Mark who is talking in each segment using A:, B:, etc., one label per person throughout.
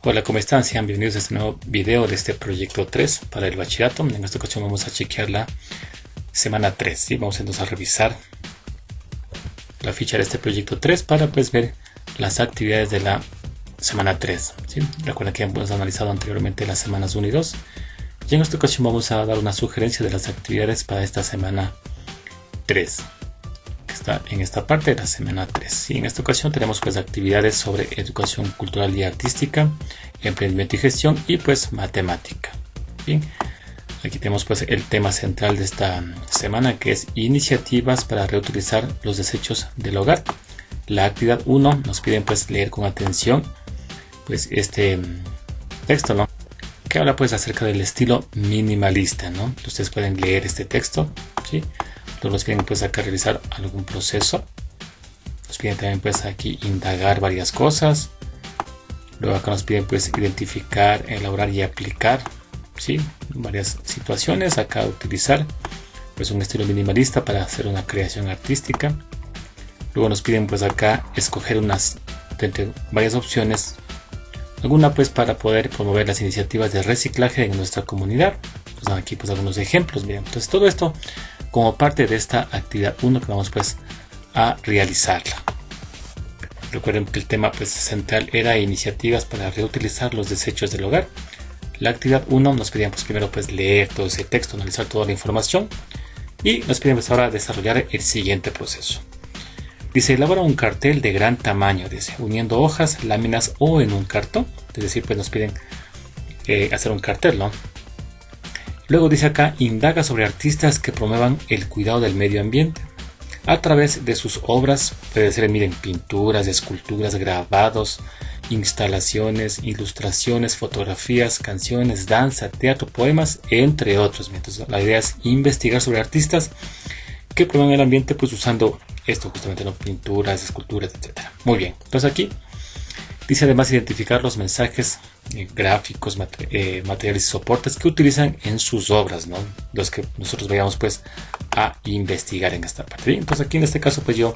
A: Hola, ¿cómo están? Sean bienvenidos a este nuevo video de este proyecto 3 para el bachillerato. En esta ocasión vamos a chequear la semana 3, ¿sí? Vamos entonces a revisar la ficha de este proyecto 3 para pues ver las actividades de la semana 3, ¿sí? Recuerden que hemos analizado anteriormente las semanas 1 y 2 y en esta ocasión vamos a dar una sugerencia de las actividades para esta semana 3. Está en esta parte de la semana 3. Y en esta ocasión tenemos pues actividades sobre educación cultural y artística, emprendimiento y gestión y pues matemática. Bien, aquí tenemos pues el tema central de esta semana, que es iniciativas para reutilizar los desechos del hogar. La actividad 1 nos piden pues leer con atención pues este texto, ¿no?, que habla pues acerca del estilo minimalista, ¿no? Ustedes pueden leer este texto, ¿sí? Luego nos piden pues acá realizar algún proceso. Nos piden también pues aquí indagar varias cosas. Luego acá nos piden pues identificar, elaborar y aplicar, ¿sí?, varias situaciones. Acá utilizar pues un estilo minimalista para hacer una creación artística. Luego nos piden pues acá escoger entre varias opciones, alguna pues para poder promover las iniciativas de reciclaje en nuestra comunidad. Nos dan aquí pues algunos ejemplos. Miren, entonces todo esto como parte de esta actividad 1 que vamos pues a realizarla. Recuerden que el tema pues central era iniciativas para reutilizar los desechos del hogar. La actividad 1 nos pedían pues primero pues leer todo ese texto, analizar toda la información y nos piden pues ahora desarrollar el siguiente proceso. Dice, elabora un cartel de gran tamaño, dice, uniendo hojas, láminas o en un cartón. Es decir, pues nos piden hacer un cartel, ¿no? Luego dice acá, indaga sobre artistas que promuevan el cuidado del medio ambiente a través de sus obras. Puede ser, miren, pinturas, esculturas, grabados, instalaciones, ilustraciones, fotografías, canciones, danza, teatro, poemas, entre otros. Entonces la idea es investigar sobre artistas que promuevan el ambiente pues usando esto justamente, ¿no?, pinturas, esculturas, etc. Muy bien, entonces aquí dice además identificar los mensajes gráficos, materiales y soportes que utilizan en sus obras, ¿no?, los que nosotros vayamos pues a investigar en esta parte. Bien, entonces aquí en este caso pues yo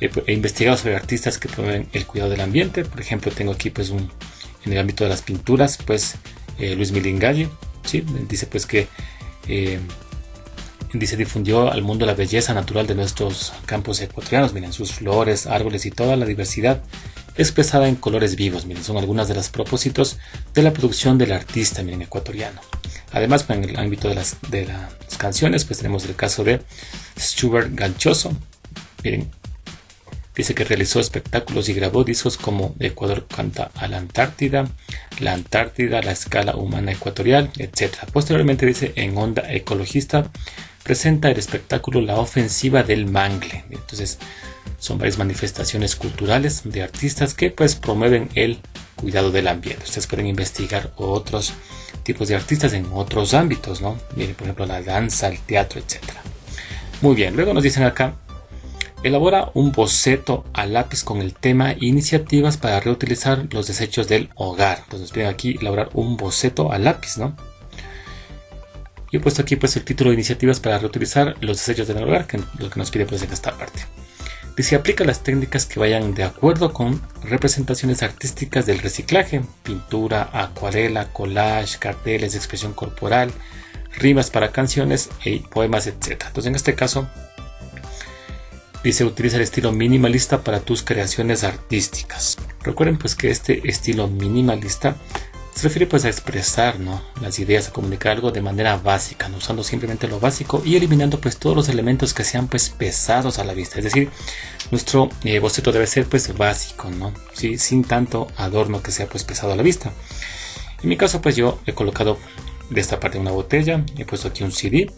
A: he investigado sobre artistas que promueven el cuidado del ambiente. Por ejemplo, tengo aquí pues en el ámbito de las pinturas pues Luis Milingalli, ¿sí? Dice pues que difundió al mundo la belleza natural de nuestros campos ecuatorianos. Miren, sus flores, árboles y toda la diversidad expresada en colores vivos. Miren, son algunos de los propósitos de la producción del artista, miren, ecuatoriano. Además, en el ámbito de las canciones, pues tenemos el caso de Schubert Ganchoso. Miren, dice que realizó espectáculos y grabó discos como Ecuador canta a la Antártida, La escala humana ecuatorial, etc. Posteriormente dice, en Onda Ecologista, presenta el espectáculo La ofensiva del mangle. Entonces son varias manifestaciones culturales de artistas que pues promueven el cuidado del ambiente. Ustedes pueden investigar otros tipos de artistas en otros ámbitos, ¿no? Miren, por ejemplo, la danza, el teatro, etc. Muy bien, luego nos dicen acá, elabora un boceto a lápiz con el tema iniciativas para reutilizar los desechos del hogar. Entonces nos piden aquí elaborar un boceto a lápiz, ¿no? Yo he puesto aquí pues el título de iniciativas para reutilizar los desechos del hogar, que lo que nos pide pues en esta parte. Dice, aplica las técnicas que vayan de acuerdo con representaciones artísticas del reciclaje, pintura, acuarela, collage, carteles, expresión corporal, rimas para canciones, poemas, etc. Entonces en este caso dice, utiliza el estilo minimalista para tus creaciones artísticas. Recuerden pues que este estilo minimalista se refiere pues a expresar, ¿no?, las ideas, a comunicar algo de manera básica, ¿no?, usando simplemente lo básico y eliminando pues todos los elementos que sean pues pesados a la vista. Es decir, nuestro boceto debe ser pues básico, ¿no?, ¿sí?, sin tanto adorno que sea pues pesado a la vista. En mi caso pues yo he colocado de esta parte una botella, he puesto aquí un CD,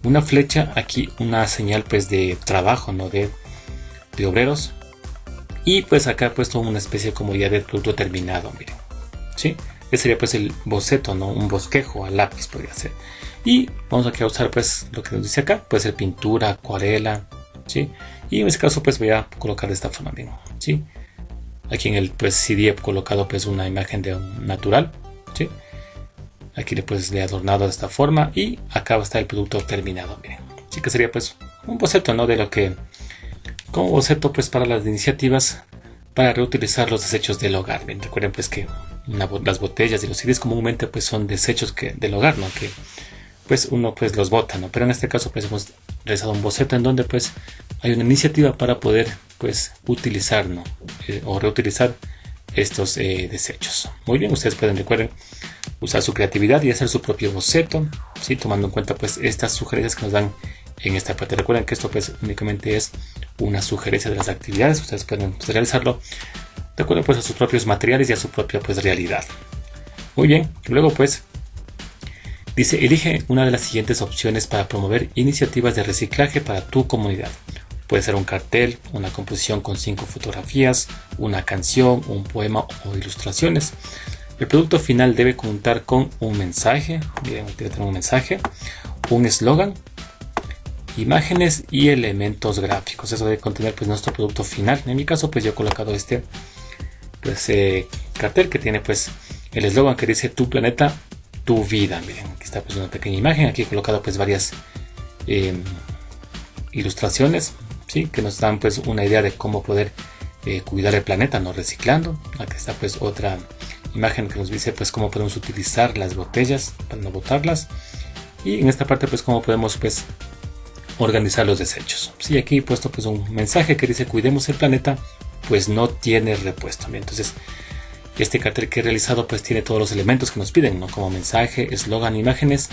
A: una flecha, aquí una señal pues de trabajo, ¿no?, de obreros, y pues acá he puesto una especie como ya de producto terminado, miren, ¿sí? Ese sería pues el boceto, ¿no?, un bosquejo a lápiz podría ser. Y vamos aquí a usar pues lo que nos dice acá, puede ser pintura, acuarela, ¿sí? Y en este caso pues voy a colocar de esta forma, bien, ¿sí? Aquí en el pues CD he colocado pues una imagen de un natural, ¿sí? Aquí pues le he adornado de esta forma y acá está el producto terminado, miren. Así que sería pues un boceto, ¿no?, de lo que, como boceto pues para las iniciativas para reutilizar los desechos del hogar. Bien, recuerden pues que las botellas y los CDs comúnmente pues son desechos del hogar, ¿no? Que pues uno pues los bota, ¿no? Pero en este caso pues hemos realizado un boceto en donde pues hay una iniciativa para poder pues utilizar, ¿no? O reutilizar estos desechos. Muy bien, ustedes pueden, recuerden, usar su creatividad y hacer su propio boceto, ¿sí? Tomando en cuenta pues estas sugerencias que nos dan en esta parte. Recuerden que esto pues únicamente es una sugerencia de las actividades. Ustedes pueden pues, realizarlo de acuerdo pues a sus propios materiales y a su propia pues realidad. Muy bien, luego pues dice, elige una de las siguientes opciones para promover iniciativas de reciclaje para tu comunidad. Puede ser un cartel, una composición con 5 fotografías, una canción, un poema o ilustraciones. El producto final debe contar con un mensaje, miren, debe tener un mensaje, un eslogan, imágenes y elementos gráficos. Eso debe contener pues nuestro producto final. En mi caso pues yo he colocado este pues cartel que tiene pues el eslogan que dice tu planeta, tu vida. Miren, aquí está pues una pequeña imagen, aquí he colocado pues varias ilustraciones, ¿sí? Que nos dan pues una idea de cómo poder cuidar el planeta, no reciclando. Aquí está pues otra imagen que nos dice pues cómo podemos utilizar las botellas para no botarlas, y en esta parte pues cómo podemos pues organizar los desechos. Sí, aquí he puesto pues un mensaje que dice cuidemos el planeta, pues no tiene repuesto. Bien, entonces este cartel que he realizado pues tiene todos los elementos que nos piden, ¿no? Como mensaje, eslogan, imágenes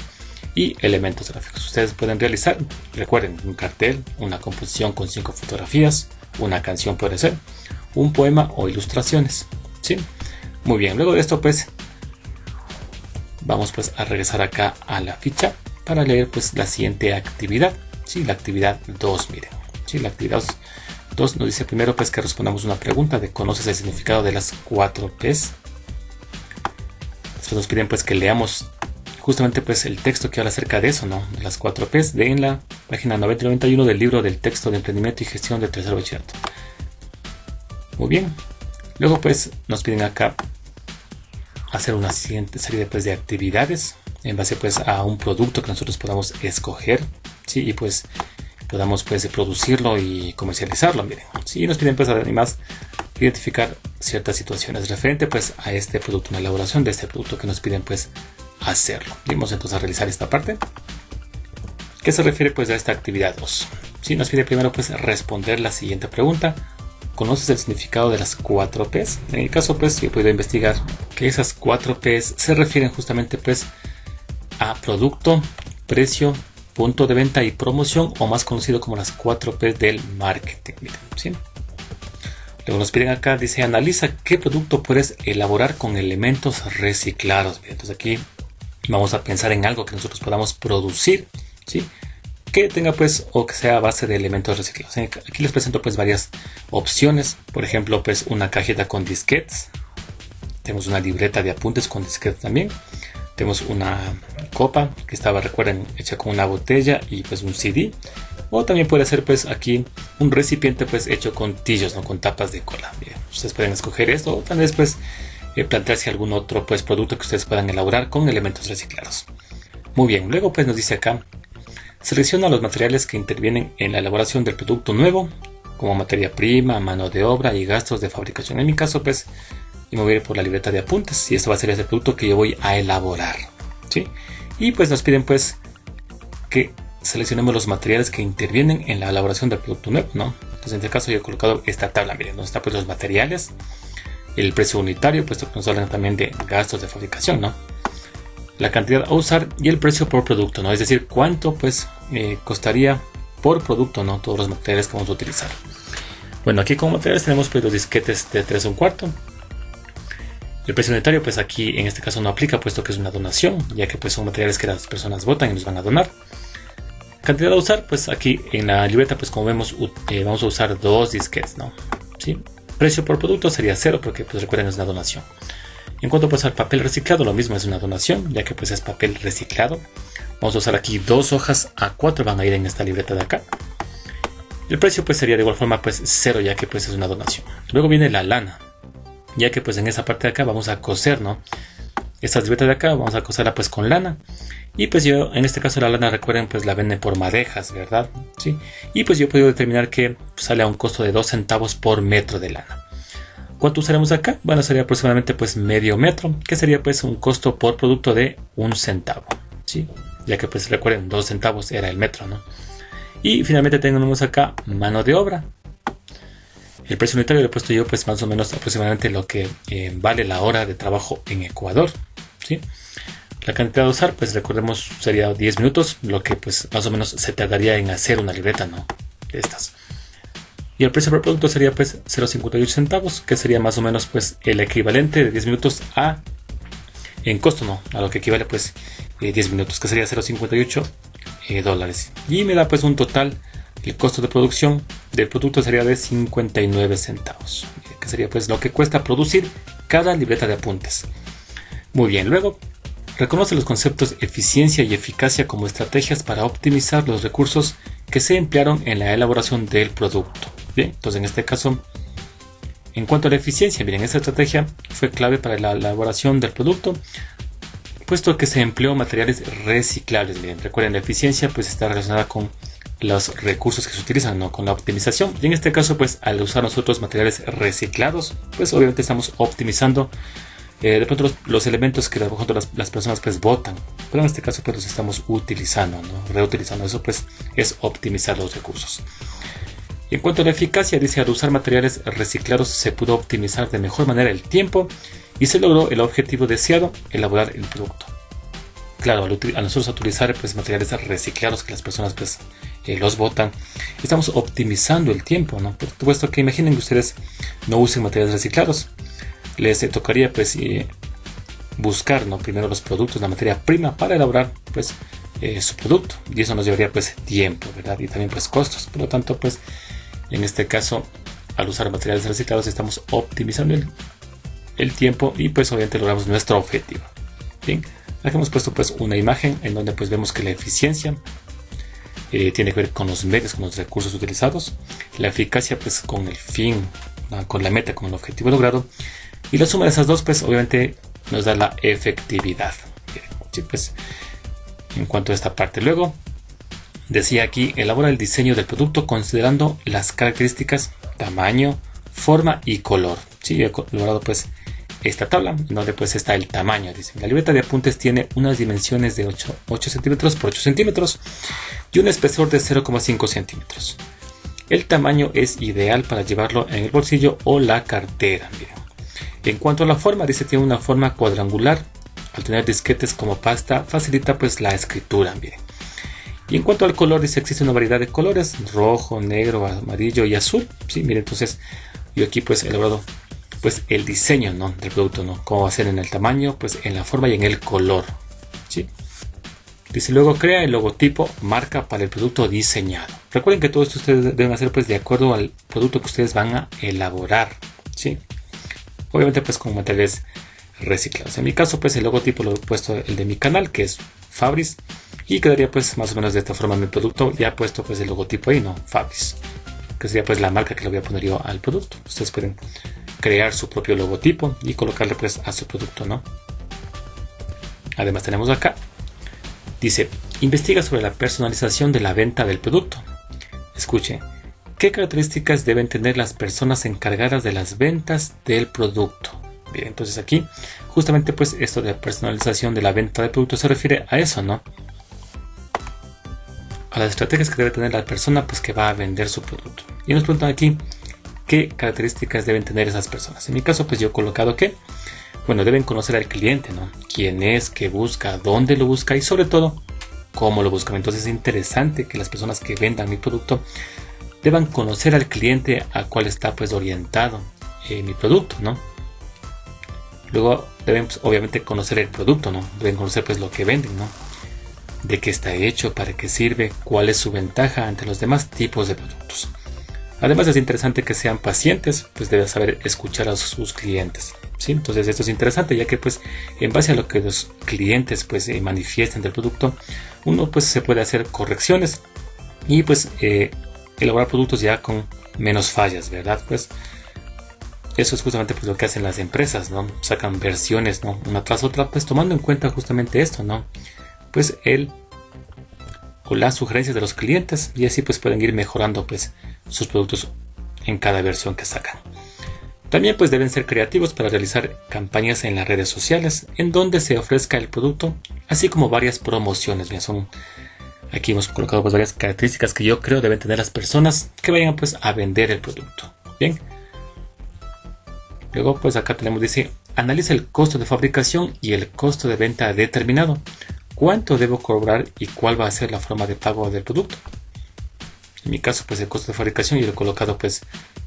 A: y elementos gráficos. Ustedes pueden realizar, recuerden, un cartel, una composición con 5 fotografías, una canción puede ser, un poema o ilustraciones, ¿sí? Muy bien, luego de esto pues vamos pues a regresar acá a la ficha para leer pues la siguiente actividad, ¿sí? La actividad 2, miren, ¿sí? La actividad 2 nos dice primero pues que respondamos una pregunta de ¿conoces el significado de las 4 P's? Después nos piden pues que leamos justamente pues el texto que habla acerca de eso, ¿no? De las 4 P's en la página 90 y 91 del libro del texto de emprendimiento y gestión de tercer bachillerato. Muy bien. Luego pues nos piden acá hacer una siguiente serie pues, de actividades en base pues a un producto que nosotros podamos escoger, ¿sí? Y pues podamos pues producirlo y comercializarlo, miren. Sí, nos piden pues además identificar ciertas situaciones referente pues a este producto, una elaboración de este producto que nos piden pues hacerlo. Vamos entonces a realizar esta parte que se refiere pues a esta actividad 2. Sí, nos pide primero pues responder la siguiente pregunta. ¿Conoces el significado de las 4 P's? En el caso pues yo he podido investigar que esas 4 P's se refieren justamente pues a producto, precio, punto de venta y promoción, o más conocido como las 4 P's del marketing. Miren, ¿sí? Luego nos piden acá, dice, analiza qué producto puedes elaborar con elementos reciclados. Miren, entonces aquí vamos a pensar en algo que nosotros podamos producir, ¿sí? Que tenga pues o que sea a base de elementos reciclados. Aquí les presento pues varias opciones. Por ejemplo pues una cajeta con disquetes. Tenemos una libreta de apuntes con disquetes también. Tenemos una copa que estaba, recuerden, hecha con una botella y pues un CD. O también puede ser pues aquí un recipiente pues hecho con tillos, no con tapas de cola. Bien, ustedes pueden escoger esto o tal vez pues plantearse algún otro pues producto que ustedes puedan elaborar con elementos reciclados. Muy bien, luego pues nos dice acá, selecciona los materiales que intervienen en la elaboración del producto nuevo, como materia prima, mano de obra y gastos de fabricación. En mi caso pues y me voy a ir por la libreta de apuntes y esto va a ser ese producto que yo voy a elaborar, ¿sí? Y pues nos piden pues que seleccionemos los materiales que intervienen en la elaboración del producto nuevo, ¿no? Entonces en este caso yo he colocado esta tabla, miren, donde están pues los materiales, el precio unitario, puesto que nos hablan también de gastos de fabricación, ¿no? La cantidad a usar y el precio por producto, ¿no? Es decir, cuánto pues costaría por producto, ¿no? Todos los materiales que vamos a utilizar. Bueno, aquí como materiales tenemos pues los disquetes de 3 1/4. El precio unitario pues aquí en este caso no aplica puesto que es una donación, ya que pues son materiales que las personas votan y nos van a donar. Cantidad a usar, pues aquí en la libreta pues como vemos vamos a usar 2 disquetes, ¿no? ¿Sí? Precio por producto sería 0 porque pues recuerden es una donación. En cuanto pues al papel reciclado, lo mismo es una donación, ya que pues es papel reciclado. Vamos a usar aquí 2 hojas A4, van a ir en esta libreta de acá. El precio pues sería de igual forma pues 0, ya que pues es una donación. Luego viene la lana, ya que pues en esa parte de acá vamos a coser, ¿no? Estas libretas de acá vamos a coserla pues con lana. Y pues yo, en este caso la lana, recuerden, pues la venden por madejas, ¿verdad? Sí. Y pues yo he podido determinar que sale a un costo de 2 centavos por metro de lana. ¿Cuánto usaremos acá? Bueno, sería aproximadamente pues medio metro, que sería pues un costo por producto de 1 centavo, ¿sí? Ya que pues recuerden, 2 centavos era el metro, ¿no? Y finalmente tenemos acá mano de obra. El precio unitario lo he puesto yo pues más o menos aproximadamente lo que vale la hora de trabajo en Ecuador, ¿sí? La cantidad de usar pues recordemos sería 10 minutos, lo que pues más o menos se tardaría en hacer una libreta, ¿no? De estas. Y el precio por producto sería pues 0,58 centavos, que sería más o menos pues el equivalente de 10 minutos en costo, ¿no? A lo que equivale pues 10 minutos, que sería 0,58 dólares. Y me da pues un total, el costo de producción del producto sería de 59 centavos, que sería pues lo que cuesta producir cada libreta de apuntes. Muy bien, luego reconoce los conceptos eficiencia y eficacia como estrategias para optimizar los recursos que se emplearon en la elaboración del producto. Bien, entonces en este caso, en cuanto a la eficiencia, miren, esta estrategia fue clave para la elaboración del producto, puesto que se empleó materiales reciclables. Miren, recuerden, la eficiencia pues está relacionada con los recursos que se utilizan, ¿no? Con la optimización. Y en este caso, pues al usar nosotros materiales reciclados, pues obviamente estamos optimizando de pronto los elementos que las personas pues botan, pero en este caso pues los estamos utilizando, ¿no? Reutilizando. Eso pues es optimizar los recursos. En cuanto a la eficacia, dice, al usar materiales reciclados se pudo optimizar de mejor manera el tiempo y se logró el objetivo deseado, elaborar el producto. Claro, al nosotros utilizar pues materiales reciclados que las personas pues los botan, estamos optimizando el tiempo, ¿no? Por supuesto que imaginen que ustedes no usen materiales reciclados, les tocaría pues buscar, ¿no? Primero los productos, la materia prima para elaborar pues su producto, y eso nos llevaría pues tiempo, ¿verdad? Y también pues costos. Por lo tanto pues en este caso, al usar materiales reciclados estamos optimizando el tiempo y pues obviamente logramos nuestro objetivo. Bien, aquí hemos puesto pues una imagen en donde pues vemos que la eficiencia tiene que ver con los medios, con los recursos utilizados, la eficacia pues con el fin, con la meta, con el objetivo logrado, y la suma de esas dos pues obviamente nos da la efectividad. Bien, sí, pues en cuanto a esta parte, luego decía aquí, elabora el diseño del producto considerando las características, tamaño, forma y color. Sí, he logrado pues esta tabla en donde pues está el tamaño. Dice, la libreta de apuntes tiene unas dimensiones de 8 centímetros por 8 centímetros y un espesor de 0,5 centímetros. El tamaño es ideal para llevarlo en el bolsillo o la cartera. Miren. En cuanto a la forma, dice, tiene una forma cuadrangular. Al tener disquetes como pasta, facilita pues la escritura. Miren. Y en cuanto al color, dice, existe una variedad de colores, rojo, negro, amarillo y azul. Sí, mire, entonces yo aquí pues he elaborado pues el diseño, ¿no? Del producto, ¿no? Cómo va a ser en el tamaño, pues en la forma y en el color. ¿Sí? Dice, luego crea el logotipo, marca para el producto diseñado. Recuerden que todo esto ustedes deben hacer pues de acuerdo al producto que ustedes van a elaborar. ¿Sí? Obviamente pues con materiales reciclados. En mi caso pues el logotipo lo he puesto el de mi canal, que es Fabris. Y quedaría pues más o menos de esta forma mi producto. Ya he puesto pues el logotipo ahí, ¿no? Fabris. Que sería pues la marca que le voy a poner yo al producto. Ustedes pueden crear su propio logotipo y colocarle pues a su producto, ¿no? Además tenemos acá, dice, investiga sobre la personalización de la venta del producto. Escuche, ¿qué características deben tener las personas encargadas de las ventas del producto? Bien, entonces aquí justamente pues esto de personalización de la venta del producto se refiere a eso, ¿no? A las estrategias que debe tener la persona pues que va a vender su producto. Y nos preguntan aquí qué características deben tener esas personas. En mi caso pues yo he colocado que, bueno, deben conocer al cliente, ¿no? Quién es, qué busca, dónde lo busca y sobre todo cómo lo buscan. Entonces es interesante que las personas que vendan mi producto deban conocer al cliente a cuál está pues orientado mi producto, ¿no? Luego deben pues, obviamente conocer el producto, ¿no? Deben conocer pues lo que venden, ¿no? De qué está hecho, para qué sirve, cuál es su ventaja ante los demás tipos de productos. Además es interesante que sean pacientes, pues deben saber escuchar a sus clientes, ¿sí? Entonces esto es interesante ya que pues en base a lo que los clientes pues manifiesten del producto, uno pues se puede hacer correcciones y pues elaborar productos ya con menos fallas, ¿verdad? Pues eso es justamente pues lo que hacen las empresas, ¿no? Sacan versiones, ¿no? Una tras otra, pues tomando en cuenta justamente esto, ¿no? Pues o las sugerencias de los clientes y así pues pueden ir mejorando pues sus productos en cada versión que sacan.
B: También pues deben ser creativos para realizar campañas en las redes sociales en donde se ofrezca el producto, así como varias promociones. Bien, aquí hemos colocado pues varias características que yo creo deben tener las personas que vayan pues a vender el producto. Bien. Luego pues acá tenemos, dice, analiza el costo de fabricación y el costo de venta determinado. ¿Cuánto debo cobrar y cuál va a ser la forma de pago del producto? En mi caso pues el costo de fabricación yo lo he colocado pues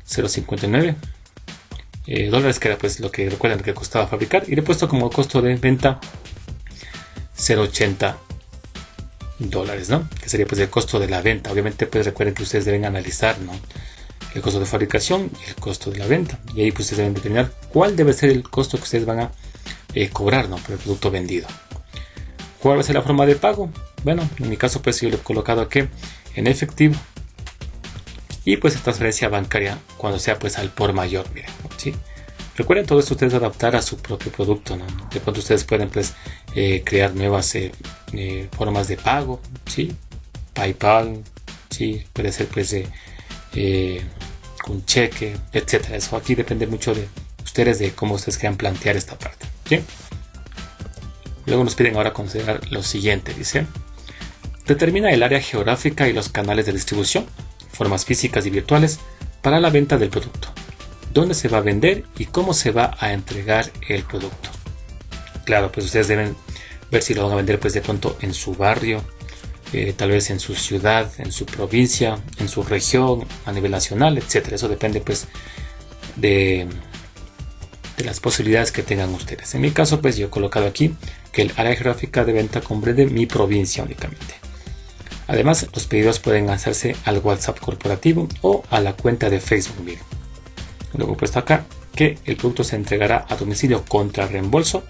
B: 0.59 dólares, que era pues lo que recuerdan que costaba fabricar, y le he puesto como costo de venta 0.80 dólares, ¿no? Que sería pues el costo de la venta. Obviamente pues recuerden que ustedes deben analizar, ¿no?, el costo de fabricación y el costo de la venta, y ahí pues ustedes deben determinar cuál debe ser el costo que ustedes van a cobrar, ¿no?, por el producto vendido. ¿Cuál va a ser la forma de pago? Bueno, en mi caso pues yo lo he colocado aquí en efectivo y pues transferencia bancaria cuando sea pues al por mayor. Miren, ¿sí? Recuerden todo esto ustedes adaptar a su propio producto, ¿no? De pronto ustedes pueden pues crear nuevas formas de pago, ¿sí? PayPal, ¿sí? Puede ser pues con cheque, etcétera. Eso aquí depende mucho de ustedes, de cómo ustedes quieran plantear esta parte, ¿sí? Luego nos piden ahora considerar lo siguiente, dice: determina el área geográfica y los canales de distribución, formas físicas y virtuales para la venta del producto, dónde se va a vender y cómo se va a entregar el producto. Claro, pues ustedes deben ver si lo van a vender pues de pronto en su barrio, tal vez en su ciudad, en su provincia, en su región, a nivel nacional, etcétera. Eso depende pues de las posibilidades que tengan ustedes. En mi caso pues yo he colocado aquí que el área geográfica de venta comprende mi provincia únicamente. Además, los pedidos pueden hacerse al WhatsApp corporativo o a la cuenta de Facebook. Miren. Luego he puesto acá que el producto se entregará a domicilio contra reembolso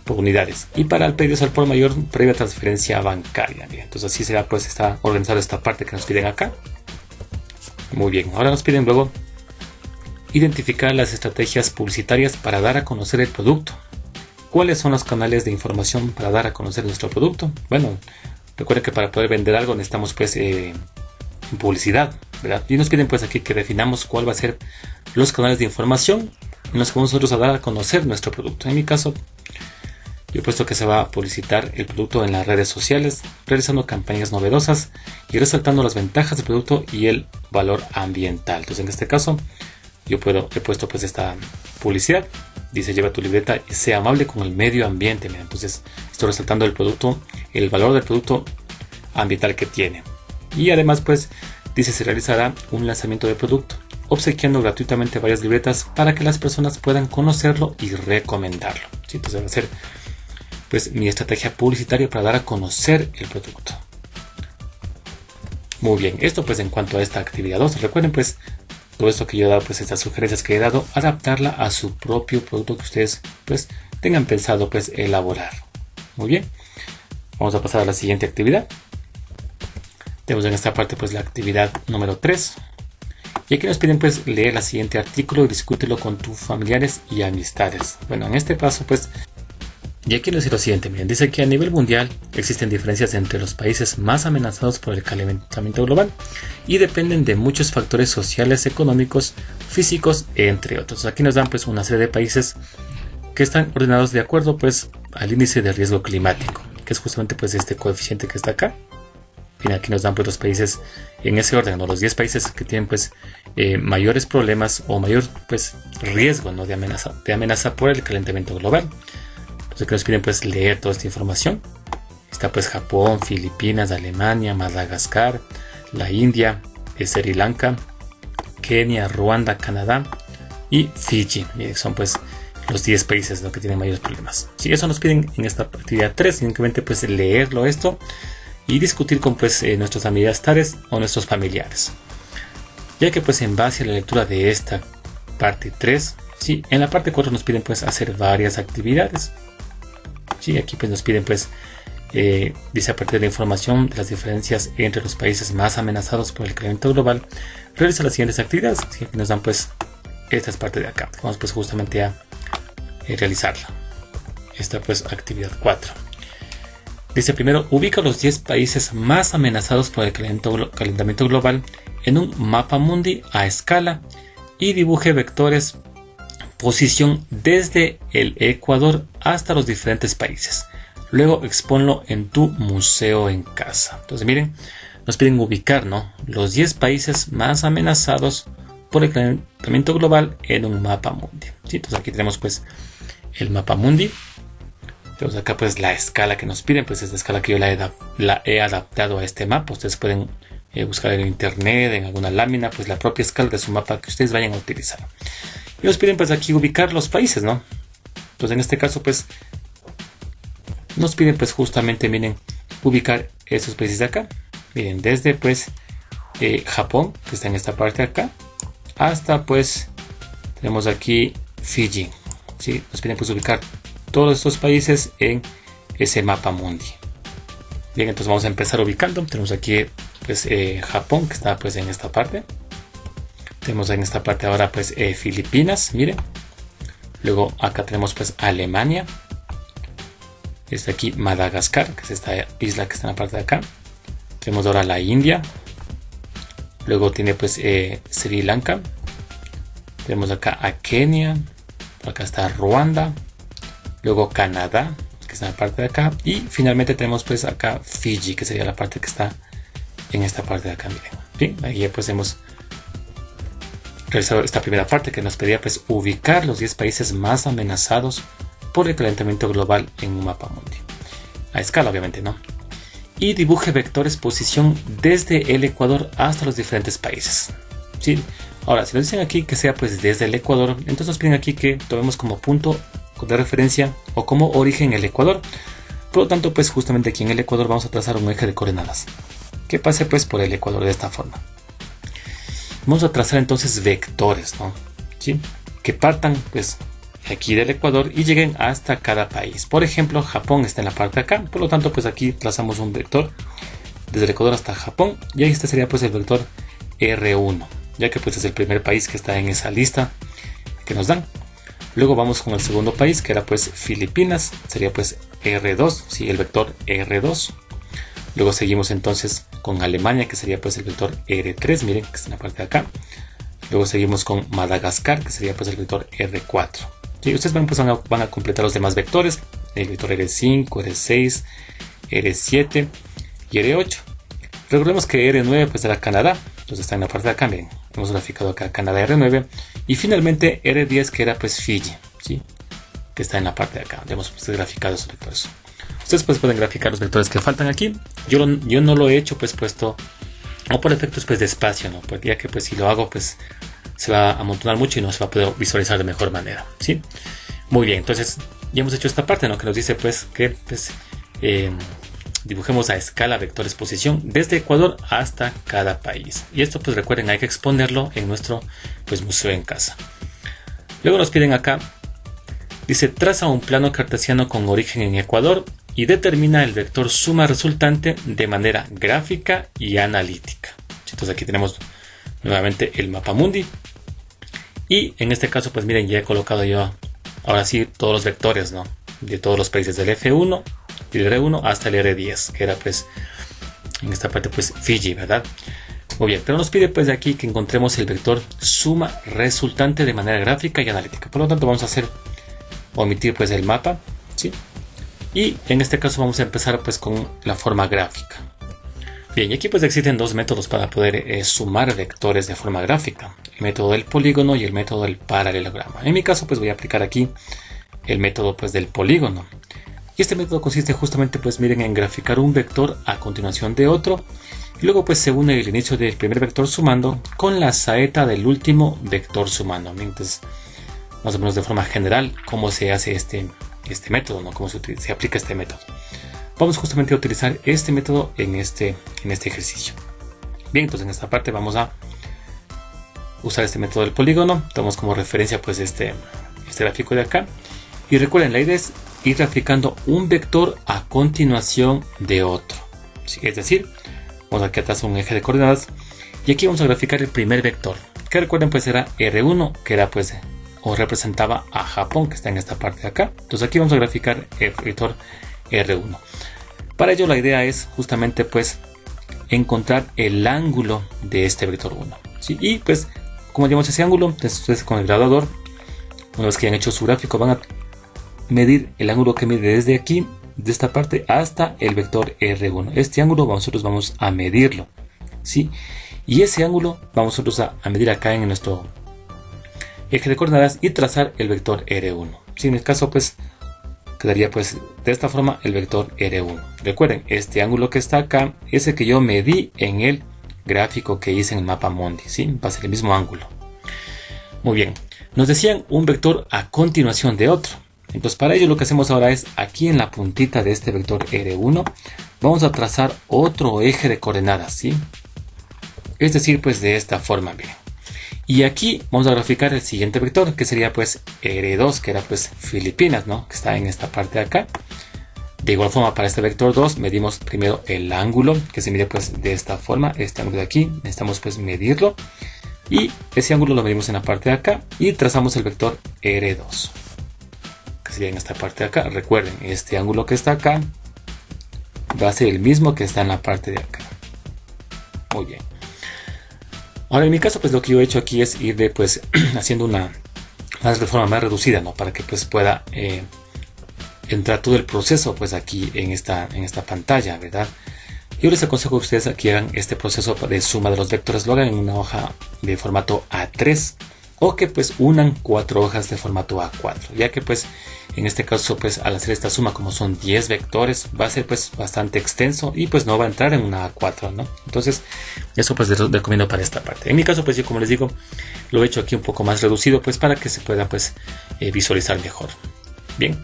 B: por unidades y para el pedido al por mayor previa transferencia bancaria. Bien, entonces así será pues está organizada esta parte que nos piden acá. Muy bien, ahora nos piden luego identificar las estrategias publicitarias para dar a conocer el producto. ¿Cuáles son los canales de información para dar a conocer nuestro producto? Bueno, recuerden que para poder vender algo necesitamos pues publicidad, ¿verdad? Y nos piden pues aquí que definamos cuál va a ser los canales de información en los que vamos nosotros a dar a conocer nuestro producto. En mi caso, yo he puesto que se va a publicitar el producto en las redes sociales, realizando campañas novedosas y resaltando las ventajas del producto y el valor ambiental. Entonces en este caso yo he puesto pues esta publicidad. Dice: lleva tu libreta y sea amable con el medio ambiente. Mira, entonces estoy resaltando el producto, el valor del producto ambiental que tiene. Y además pues dice: se realizará un lanzamiento de producto, obsequiando gratuitamente varias libretas para que las personas puedan conocerlo y recomendarlo. ¿Sí? Entonces va a ser pues mi estrategia publicitaria para dar a conocer el producto. Muy bien, esto pues en cuanto a esta actividad 2. Recuerden pues todo esto que yo he dado, pues estas sugerencias que he dado, adaptarla a su propio producto que ustedes pues tengan pensado pues elaborar. Muy bien, vamos a pasar a la siguiente actividad. Tenemos en esta parte pues la actividad número 3. Y aquí nos piden pues leer el siguiente artículo y discútelo con tus familiares y amistades. Bueno, en este paso pues, y aquí nos dice lo siguiente. Miren, dice que a nivel mundial existen diferencias entre los países más amenazados por el calentamiento global y dependen de muchos factores sociales, económicos, físicos, entre otros. Aquí nos dan pues una serie de países que están ordenados de acuerdo pues al índice de riesgo climático, que es justamente pues este coeficiente que está acá. Bien, aquí nos dan pues los países en ese orden, ¿no? Los 10 países que tienen pues mayores problemas o mayor pues riesgo, ¿no?, de amenaza por el calentamiento global. Entonces que nos piden pues leer toda esta información. Está pues Japón, Filipinas, Alemania, Madagascar, la India, Sri Lanka, Kenia, Ruanda, Canadá y Fiji. Son pues los 10 países, ¿no?, que tienen mayores problemas. Sí, eso nos piden en esta actividad 3, simplemente pues leerlo esto y discutir con pues nuestros amistades o nuestros familiares. Ya que pues en base a la lectura de esta parte 3, sí, en la parte 4 nos piden pues hacer varias actividades. Sí, aquí pues nos piden pues dice: a partir de la información de las diferencias entre los países más amenazados por el calentamiento global, realiza las siguientes actividades. Sí, aquí nos dan pues esta es parte de acá. Vamos pues justamente a realizarla. Esta pues actividad 4. Dice: primero, ubica los 10 países más amenazados por el calentamiento global en un mapa mundi a escala y dibuje vectores posición desde el Ecuador hasta los diferentes países. Luego exponlo en tu museo en casa. Entonces miren, nos piden ubicar, ¿no?, los 10 países más amenazados por el calentamiento global en un mapa mundi. ¿Sí? Entonces aquí tenemos pues el mapa mundi. Tenemos acá pues la escala que nos piden, pues es la escala que yo la he adaptado a este mapa. Ustedes pueden buscar en internet, en alguna lámina, pues la propia escala de su mapa que ustedes vayan a utilizar. Y nos piden pues aquí ubicar los países, ¿no? Entonces en este caso pues nos piden pues justamente, miren, ubicar estos países de acá. Miren, desde pues Japón, que está en esta parte de acá, hasta pues tenemos aquí Fiji. ¿Sí? Nos piden pues ubicar todos estos países en ese mapa mundi. Bien, entonces vamos a empezar ubicando. Tenemos aquí pues Japón, que está pues en esta parte. Tenemos en esta parte ahora pues Filipinas, miren. Luego acá tenemos pues Alemania. Está aquí Madagascar, que es esta isla que está en la parte de acá. Tenemos ahora la India. Luego tiene pues Sri Lanka. Tenemos acá a Kenia. Acá está Ruanda. Luego Canadá, que está en la parte de acá. Y finalmente tenemos pues acá Fiji, que sería la parte que está en esta parte de acá. Miren. ¿Sí? Ahí ya pues hemos realizado esta primera parte que nos pedía pues ubicar los 10 países más amenazados por el calentamiento global en un mapa mundi. A escala obviamente, ¿no? Y dibuje vectores posición desde el Ecuador hasta los diferentes países. ¿Sí? Ahora, si nos dicen aquí que sea pues desde el Ecuador, entonces nos piden aquí que tomemos como punto de referencia o como origen el Ecuador. Por lo tanto, pues justamente aquí en el Ecuador vamos a trazar un eje de coordenadas que pase pues por el Ecuador de esta forma. Vamos a trazar entonces vectores, ¿no? ¿Sí? Que partan pues aquí del Ecuador y lleguen hasta cada país. Por ejemplo, Japón está en la parte de acá, por lo tanto pues aquí trazamos un vector desde el Ecuador hasta Japón y ahí este sería pues el vector R1, ya que pues es el primer país que está en esa lista que nos dan. Luego vamos con el segundo país, que era pues Filipinas, sería pues R2, sí, el vector R2. Luego seguimos entonces con Alemania, que sería pues el vector R3, miren que está en la parte de acá. Luego seguimos con Madagascar, que sería pues el vector R4. Y ustedes van a completar los demás vectores, el vector R5, R6, R7 y R8. Recordemos que R9 pues era Canadá, entonces está en la parte de acá, miren, hemos graficado acá Canadá R9. Y finalmente R10 que era pues Fiji, ¿sí? Que está en la parte de acá, donde hemos pues graficado esos vectores. Ustedes pues pueden graficar los vectores que faltan aquí. Yo no lo he hecho pues puesto o por efectos pues de espacio, ¿no? Porque ya que pues si lo hago pues se va a amontonar mucho y no se va a poder visualizar de mejor manera, ¿sí? Muy bien, entonces ya hemos hecho esta parte, ¿no? Que nos dice pues que pues, dibujemos a escala vectores posición desde Ecuador hasta cada país. Y esto pues recuerden, hay que exponerlo en nuestro pues museo en casa. Luego nos piden acá, dice traza un plano cartesiano con origen en Ecuador y determina el vector suma resultante de manera gráfica y analítica. Entonces aquí tenemos nuevamente el mapa mundi. Y en este caso pues miren, ya he colocado yo ahora sí todos los vectores, ¿no? De todos los países del F1 y del R1 hasta el R10, que era pues en esta parte pues Fiji, ¿verdad? Muy bien, pero nos pide pues de aquí que encontremos el vector suma resultante de manera gráfica y analítica. Por lo tanto vamos a omitir pues el mapa, ¿sí? Y en este caso vamos a empezar pues con la forma gráfica. Bien, y aquí pues existen dos métodos para poder sumar vectores de forma gráfica. El método del polígono y el método del paralelogramo. En mi caso pues voy a aplicar aquí el método pues del polígono. Y este método consiste justamente pues miren en graficar un vector a continuación de otro. Y luego pues se une el inicio del primer vector sumando con la saeta del último vector sumando. Entonces más o menos de forma general cómo se hace este método, ¿no? Cómo se aplica este método. Vamos justamente a utilizar este método en este ejercicio. Bien, entonces en esta parte vamos a usar este método del polígono. Tomamos como referencia pues este gráfico de acá. Y recuerden, la idea es ir graficando un vector a continuación de otro. ¿Sí? Es decir, vamos aquí atrás un eje de coordenadas. Y aquí vamos a graficar el primer vector. Que recuerden pues era R1, que era pues o representaba a Japón, que está en esta parte de acá. Entonces aquí vamos a graficar el vector R1. Para ello la idea es justamente pues encontrar el ángulo de este vector 1, ¿sí? Y pues como llevamos ese ángulo, entonces con el graduador una vez que hayan hecho su gráfico, van a medir el ángulo que mide desde aquí, de esta parte, hasta el vector R1. Este ángulo nosotros vamos a medirlo, ¿sí? Y ese ángulo vamos nosotros a medir acá en nuestro eje de coordenadas y trazar el vector R1. ¿Sí? En el caso, pues, quedaría pues de esta forma el vector R1. Recuerden, este ángulo que está acá es el que yo medí en el gráfico que hice en el mapa Mundi, ¿sí? Va a ser el mismo ángulo. Muy bien, nos decían un vector a continuación de otro. Entonces para ello lo que hacemos ahora es, aquí en la puntita de este vector R1, vamos a trazar otro eje de coordenadas, ¿sí? Es decir, pues de esta forma, miren. Y aquí vamos a graficar el siguiente vector, que sería pues R2, que era pues Filipinas, ¿no? Que está en esta parte de acá. De igual forma, para este vector 2 medimos primero el ángulo, que se mide pues de esta forma, este ángulo de aquí, necesitamos pues medirlo. Y ese ángulo lo medimos en la parte de acá y trazamos el vector R2, que sería en esta parte de acá. Recuerden, este ángulo que está acá va a ser el mismo que está en la parte de acá. Muy bien. Ahora en mi caso, pues lo que yo he hecho aquí es ir pues haciendo una forma más reducida, ¿no? Para que pues pueda entrar todo el proceso pues aquí en esta pantalla, ¿verdad? Yo les aconsejo que ustedes aquí hagan este proceso de suma de los vectores, lo hagan en una hoja de formato A3 o que pues unan 4 hojas de formato A4, ya que pues en este caso pues al hacer esta suma, como son 10 vectores, va a ser pues bastante extenso y pues no va a entrar en una A4, ¿no? Entonces eso pues les recomiendo para esta parte. En mi caso pues yo, como les digo, lo he hecho aquí un poco más reducido pues para que se pueda pues visualizar mejor. Bien.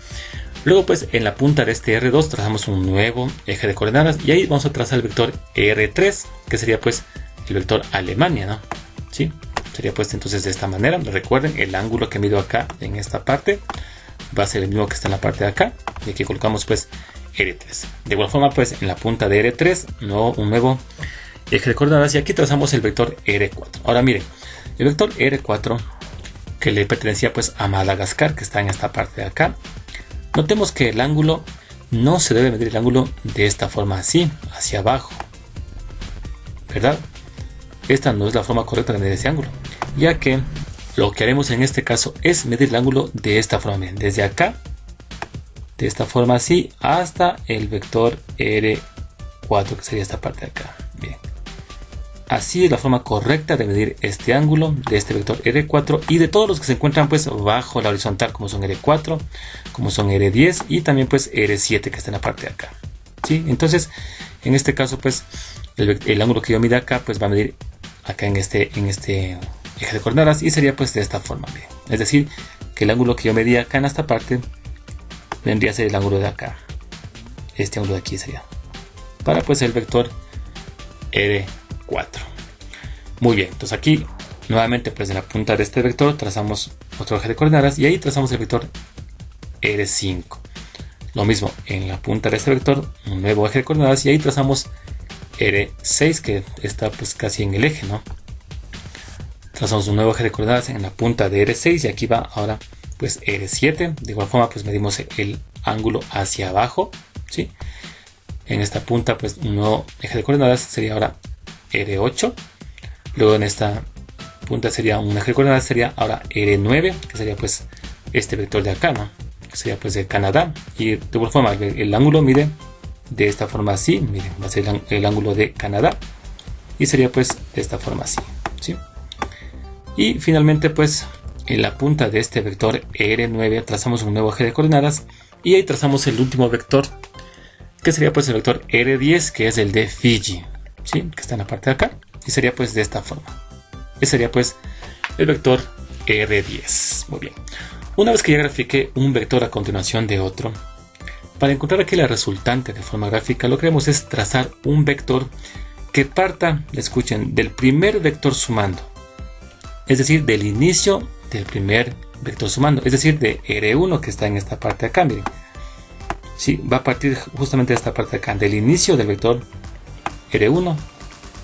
B: Luego pues en la punta de este R2 trazamos un nuevo eje de coordenadas y ahí vamos a trazar el vector R3, que sería pues el vector Alemania, ¿no? ¿Sí? Sería pues entonces de esta manera. Recuerden, el ángulo que mido acá en esta parte va a ser el mismo que está en la parte de acá y aquí colocamos pues R3. De igual forma pues en la punta de R3 un nuevo eje de coordenadas y aquí trazamos el vector R4. Ahora miren, el vector R4 que le pertenecía pues a Madagascar, que está en esta parte de acá. Notemos que el ángulo no se debe medir el ángulo de esta forma así, hacia abajo, ¿verdad? Esta no es la forma correcta de medir ese ángulo, ya que lo que haremos en este caso es medir el ángulo de esta forma, bien, desde acá, de esta forma así, hasta el vector R4, que sería esta parte de acá. Bien. Así es la forma correcta de medir este ángulo de este vector R4 y de todos los que se encuentran pues bajo la horizontal, como son R4, como son R10 y también pues R7 que está en la parte de acá. ¿Sí? Entonces, en este caso pues el ángulo que yo mida acá pues va a medir acá en este eje de coordenadas y sería pues de esta forma. Bien. Es decir, que el ángulo que yo medía acá en esta parte vendría a ser el ángulo de acá. Este ángulo de aquí sería. Para pues el vector R4. Muy bien, entonces aquí nuevamente pues en la punta de este vector trazamos otro eje de coordenadas y ahí trazamos el vector R5. Lo mismo en la punta de este vector, un nuevo eje de coordenadas y ahí trazamos R6, que está pues casi en el eje, ¿no? Trazamos un nuevo eje de coordenadas en la punta de R6 y aquí va ahora pues R7. De igual forma pues medimos el ángulo hacia abajo, ¿sí? En esta punta pues un nuevo eje de coordenadas sería ahora R8. Luego en esta punta sería un eje de coordenadas, sería ahora R9, que sería pues este vector de acá, ¿no? Que sería pues de Canadá. Y de igual forma el ángulo mide de esta forma así, miren, va a ser el ángulo de Canadá y sería pues de esta forma así, ¿sí? Y finalmente pues en la punta de este vector R9 trazamos un nuevo eje de coordenadas y ahí trazamos el último vector, que sería pues el vector R10, que es el de Fiji, ¿sí? Que está en la parte de acá y sería pues de esta forma. Ese sería pues el vector R10. Muy bien. Una vez que ya grafiqué un vector a continuación de otro, para encontrar aquí la resultante de forma gráfica, lo que haremos es trazar un vector que parta, escuchen, del primer vector sumando. Es decir, del inicio del primer vector sumando. Es decir, de R1 que está en esta parte de acá, miren. Sí, va a partir justamente de esta parte de acá, del inicio del vector R1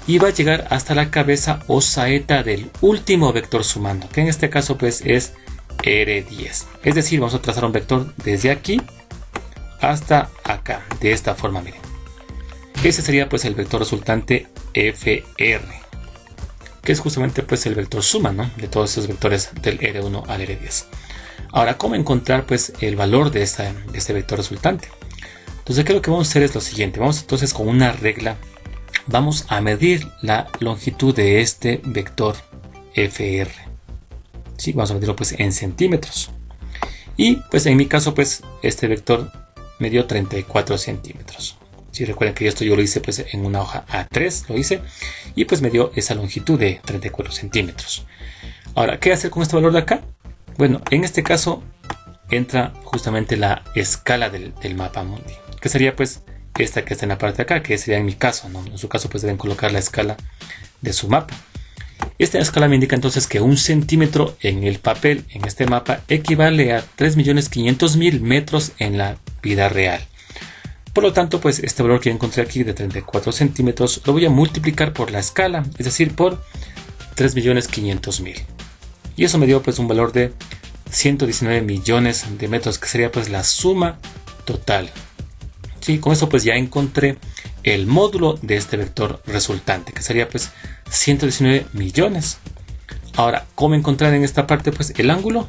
B: y va a llegar hasta la cabeza o saeta del último vector sumando, que en este caso pues es R10. Es decir, vamos a trazar un vector desde aquí hasta acá, de esta forma, miren. Ese sería pues el vector resultante FR, que es justamente pues el vector suma, ¿no? De todos esos vectores del R1 al R10.
A: Ahora, ¿cómo encontrar pues el valor de este vector resultante? Entonces aquí lo que vamos a hacer es lo siguiente. Vamos entonces con una regla. Vamos a medir la longitud de este vector FR. ¿Sí? Vamos a medirlo pues en centímetros. Y pues en mi caso pues este vector me dio 34 centímetros. Si recuerden que esto yo lo hice pues en una hoja A3, lo hice. Y pues me dio esa longitud de 34 centímetros. Ahora, ¿qué hacer con este valor de acá? Bueno, en este caso entra justamente la escala del mapa mundi, que sería pues esta que está en la parte de acá, que sería en mi caso, ¿no? En su caso pues deben colocar la escala de su mapa. Esta escala me indica entonces que 1 centímetro en el papel, en este mapa, equivale a 3.500.000 metros en la vida real. Por lo tanto, pues este valor que encontré aquí de 34 centímetros lo voy a multiplicar por la escala, es decir, por 3.500.000. Y eso me dio pues un valor de 119 millones de metros, que sería pues la suma total. Sí, con eso pues ya encontré el módulo de este vector resultante, que sería pues 119 millones. Ahora, ¿cómo encontrar en esta parte pues el ángulo?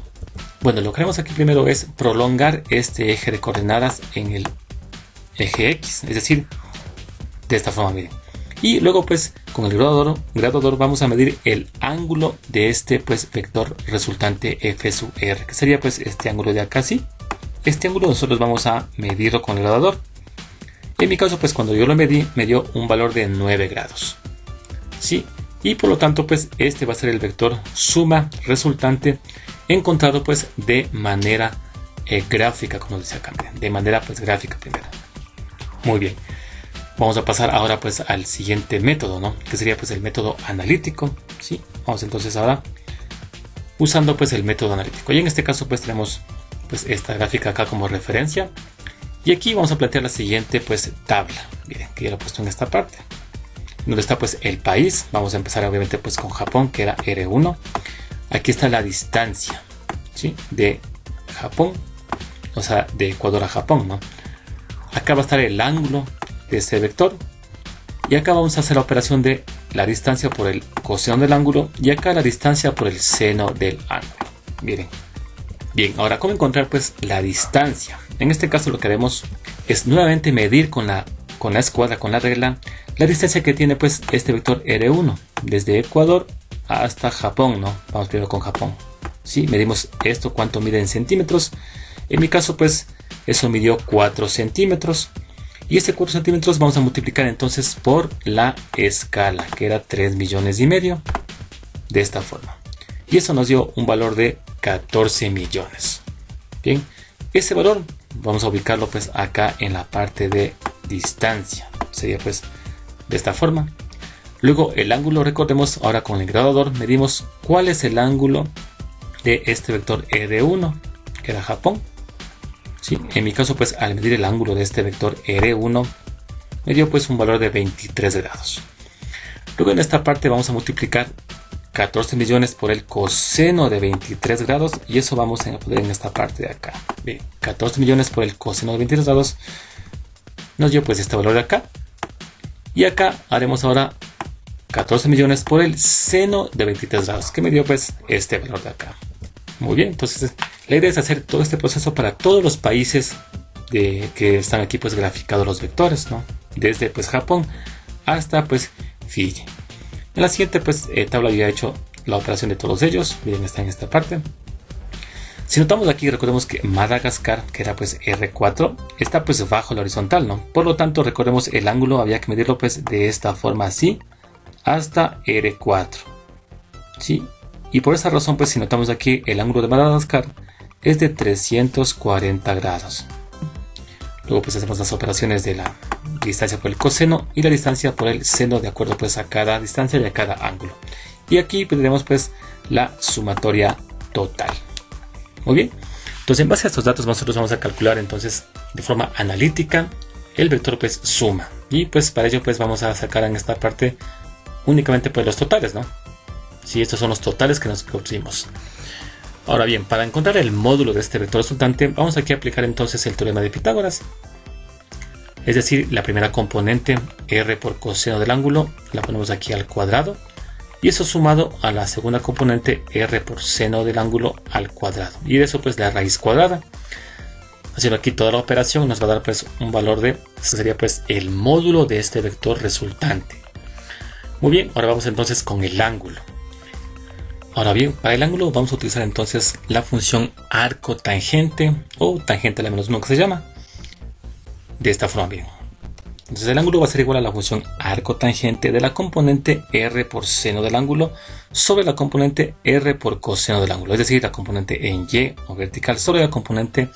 A: Bueno, lo que haremos aquí primero es prolongar este eje de coordenadas en el eje X, es decir, de esta forma, miren. Y luego pues con el graduador vamos a medir el ángulo de este pues vector resultante F sub R, que sería pues este ángulo de acá, ¿sí? Este ángulo nosotros vamos a medirlo con el graduador. En mi caso pues cuando yo lo medí me dio un valor de 9 grados, ¿sí? Y por lo tanto pues este va a ser el vector suma resultante encontrado pues de manera gráfica, como dice acá, de manera pues gráfica primero. Muy bien. Vamos a pasar ahora pues al siguiente método, ¿no? Que sería pues el método analítico, ¿sí? Vamos entonces ahora usando pues el método analítico. Y en este caso pues tenemos pues esta gráfica acá como referencia. Y aquí vamos a plantear la siguiente pues tabla. Miren, que ya lo he puesto en esta parte. Donde está pues el país. Vamos a empezar obviamente pues con Japón, que era R1. Aquí está la distancia, ¿sí? De Japón, o sea, de Ecuador a Japón, ¿no? Acá va a estar el ángulo de este vector, y acá vamos a hacer la operación de la distancia por el coseno del ángulo, y acá la distancia por el seno del ángulo. Miren, bien, ahora cómo encontrar pues la distancia. En este caso lo que haremos es nuevamente medir con la escuadra, con la regla, la distancia que tiene pues este vector R1 desde Ecuador hasta Japón, ¿no? Vamos primero con Japón, ¿sí? Medimos esto, cuánto mide en centímetros. En mi caso pues eso midió 4 centímetros. Y este 4 centímetros vamos a multiplicar entonces por la escala, que era 3,5 millones, de esta forma. Y eso nos dio un valor de 14 millones. Bien, ese valor vamos a ubicarlo pues acá en la parte de distancia. Sería pues de esta forma. Luego el ángulo, recordemos, ahora con el graduador medimos cuál es el ángulo de este vector R1, que era Japón. Sí, en mi caso pues al medir el ángulo de este vector R1 me dio pues un valor de 23 grados. Luego en esta parte vamos a multiplicar 14 millones por el coseno de 23 grados, y eso vamos a poner en esta parte de acá. Bien, 14 millones por el coseno de 23 grados nos dio pues este valor de acá, y acá haremos ahora 14 millones por el seno de 23 grados, que me dio pues este valor de acá. Muy bien, entonces la idea es hacer todo este proceso para todos los países que están aquí pues graficados los vectores, ¿no? Desde pues Japón hasta pues Fiji. En la siguiente pues tabla ya he hecho la operación de todos ellos. Miren, está en esta parte. Si notamos aquí, recordemos que Madagascar, que era pues R4, está pues bajo la horizontal, ¿no? Por lo tanto, recordemos el ángulo había que medirlo pues de esta forma así hasta R4, ¿sí? Y por esa razón pues si notamos aquí el ángulo de Madagascar es de 340 grados. Luego pues hacemos las operaciones de la distancia por el coseno y la distancia por el seno de acuerdo pues a cada distancia y a cada ángulo. Y aquí tenemos pues la sumatoria total. Muy bien, entonces en base a estos datos nosotros vamos a calcular entonces de forma analítica el vector pues suma. Y pues para ello pues vamos a sacar en esta parte únicamente pues los totales, ¿no? Si estos son los totales que nos obtuvimos. Ahora bien, para encontrar el módulo de este vector resultante, vamos aquí a aplicar entonces el teorema de Pitágoras. Es decir, la primera componente, r por coseno del ángulo, la ponemos aquí al cuadrado. y eso sumado a la segunda componente r por seno del ángulo al cuadrado, y de eso pues la raíz cuadrada. Haciendo aquí toda la operación nos va a dar pues un valor de, este sería pues el módulo de este vector resultante. Muy bien, ahora vamos entonces con el ángulo. Ahora bien, para el ángulo vamos a utilizar entonces la función arco tangente o tangente a la menos 1 que se llama. De esta forma bien. Entonces el ángulo va a ser igual a la función arco tangente de la componente r por seno del ángulo sobre la componente r por coseno del ángulo. Es decir, la componente en y o vertical sobre la componente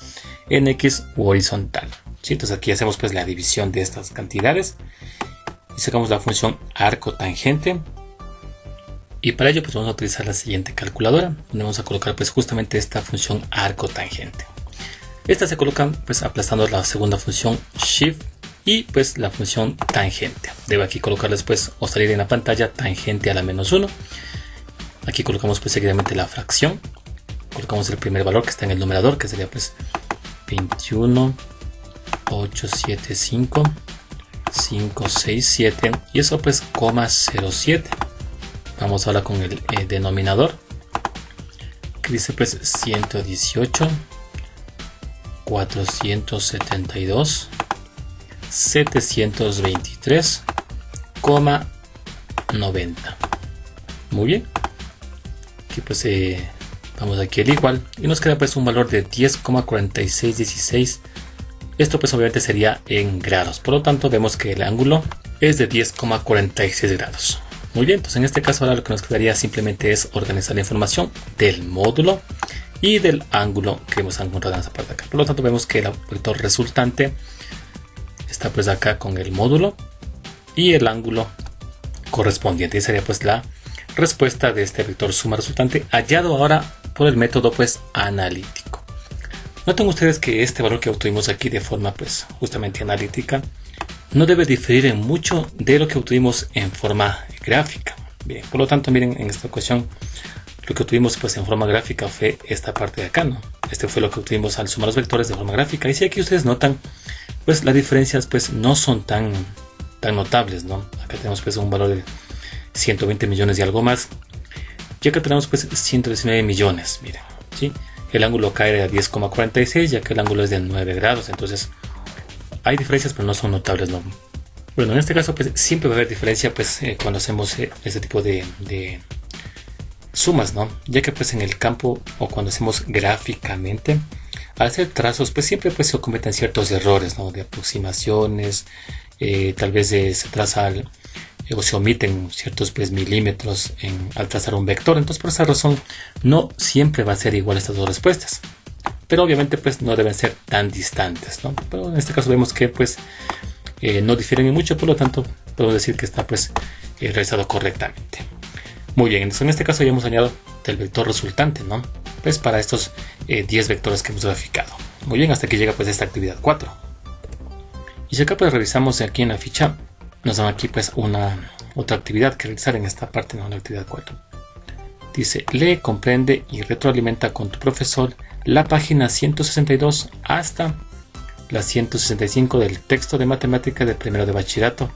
A: en x u horizontal. ¿Sí? Entonces aquí hacemos pues la división de estas cantidades y sacamos la función arco tangente. Y para ello pues vamos a utilizar la siguiente calculadora, donde vamos a colocar pues justamente esta función arco tangente. Esta se coloca pues aplastando la segunda función shift y pues la función tangente. Debo aquí colocar después o salir en la pantalla tangente a la menos 1. Aquí colocamos pues seguidamente la fracción. Colocamos el primer valor que está en el numerador, que sería pues 21,875, 567 y eso pues 0,07. Vamos ahora con el denominador, que dice pues 118, 472, 723,90. Muy bien. Aquí pues vamos aquí al igual y nos queda pues un valor de 10,4616. Esto pues obviamente sería en grados. Por lo tanto vemos que el ángulo es de 10,46 grados. Muy bien, entonces en este caso ahora lo que nos quedaría simplemente es organizar la información del módulo y del ángulo que hemos encontrado en esta parte de acá. Por lo tanto vemos que el vector resultante está pues acá con el módulo y el ángulo correspondiente. Y sería pues la respuesta de este vector suma resultante hallado ahora por el método pues analítico. Noten ustedes que este valor que obtuvimos aquí de forma pues justamente analítica no debe diferir en mucho de lo que obtuvimos en forma gráfica. Bien, por lo tanto miren, en esta ocasión lo que obtuvimos pues en forma gráfica fue esta parte de acá, ¿no? Este fue lo que obtuvimos al sumar los vectores de forma gráfica. Y si aquí ustedes notan, pues las diferencias pues no son tan notables, ¿no? Acá tenemos pues un valor de 120 millones y algo más. Y acá tenemos pues 119 millones, miren, ¿sí? El ángulo cae a 10,46 ya que el ángulo es de 9 grados, entonces hay diferencias pero no son notables, ¿no? Bueno, en este caso pues siempre va a haber diferencia pues cuando hacemos este tipo de sumas, ¿no? Ya que pues en el campo o cuando hacemos gráficamente, al hacer trazos pues siempre pues se cometen ciertos errores, ¿no? De aproximaciones, tal vez se traza o se omiten ciertos pues milímetros al trazar un vector. Entonces por esa razón no siempre va a ser igual estas dos respuestas, pero obviamente pues no deben ser tan distantes, ¿no? Pero en este caso vemos que pues no difieren mucho, por lo tanto podemos decir que está pues realizado correctamente. Muy bien, entonces en este caso ya hemos añadido el vector resultante, ¿no? Pues para estos 10 vectores que hemos graficado. Muy bien, hasta aquí llega pues esta actividad 4. Y si acá pues revisamos aquí en la ficha, nos dan aquí pues otra actividad que realizar en esta parte, ¿no? La actividad 4. Dice, lee, comprende y retroalimenta con tu profesor la página 162 hasta la 165 del texto de matemática de primero de bachillerato.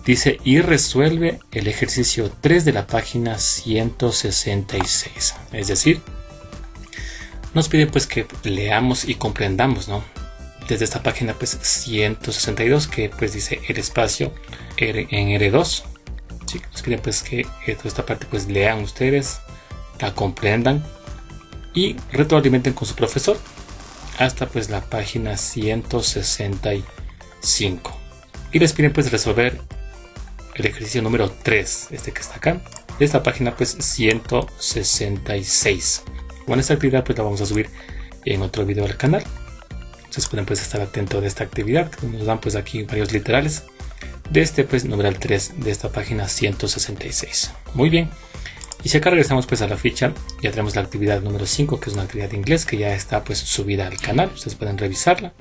A: Dice, y resuelve el ejercicio 3 de la página 166. Es decir, nos pide pues que leamos y comprendamos, ¿no? Desde esta página pues 162 que pues dice el espacio en R2. ¿Sí? Nos piden pues que toda esta parte pues lean ustedes, la comprendan y retroalimenten con su profesor hasta pues la página 165. Y les piden pues resolver el ejercicio número 3, este que está acá, de esta página pues 166. Bueno, esta actividad pues la vamos a subir en otro video al canal. Entonces pueden pues estar atentos de esta actividad, que nos dan pues aquí varios literales de este pues numeral 3 de esta página 166. Muy bien. Y si acá regresamos pues a la ficha, ya tenemos la actividad número 5, que es una actividad de inglés que ya está pues subida al canal. Ustedes pueden revisarla.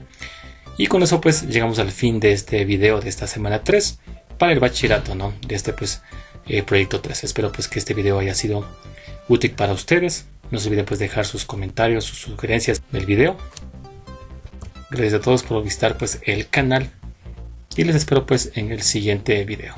A: Y con eso pues llegamos al fin de este video de esta semana 3 para el bachillerato, ¿no? De este pues proyecto 3. Espero pues que este video haya sido útil para ustedes. No se olviden pues dejar sus comentarios, sus sugerencias del video. Gracias a todos por visitar pues el canal y les espero pues en el siguiente video.